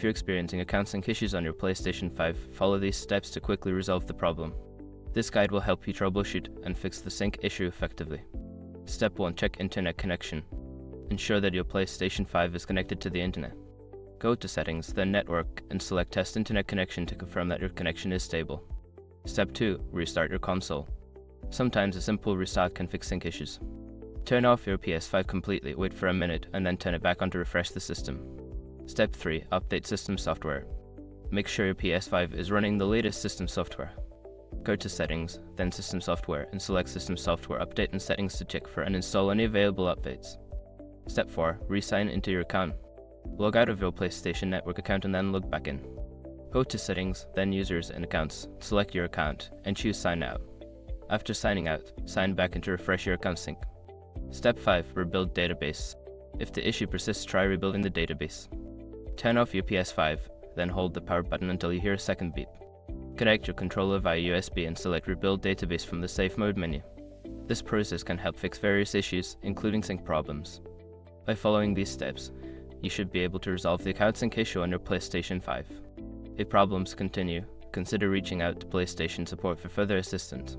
you're experiencing account sync issues on your PlayStation 5, follow these steps to quickly resolve the problem. This guide will help you troubleshoot and fix the sync issue effectively. Step 1. Check internet connection. Ensure that your PlayStation 5 is connected to the internet. Go to Settings, then Network, and select Test Internet Connection to confirm that your connection is stable. Step 2. Restart your console. Sometimes a simple restart can fix sync issues. Turn off your PS5 completely, wait for a minute, and then turn it back on to refresh the system. Step 3. Update system software. Make sure your PS5 is running the latest system software. Go to Settings, then System Software, and select System Software Update and Settings to check for and install any available updates. Step 4. Re-sign into your account. Log out of your PlayStation Network account and then log back in. Go to Settings, then Users and Accounts, select your account, and choose Sign Out. After signing out, sign back in to refresh your account sync. Step 5. Rebuild database. If the issue persists, try rebuilding the database. Turn off your PS5, then hold the power button until you hear a second beep. Connect your controller via USB and select Rebuild Database from the Safe Mode menu. This process can help fix various issues, including sync problems. By following these steps, you should be able to resolve the account sync issue on your PlayStation 5. If problems continue, consider reaching out to PlayStation support for further assistance.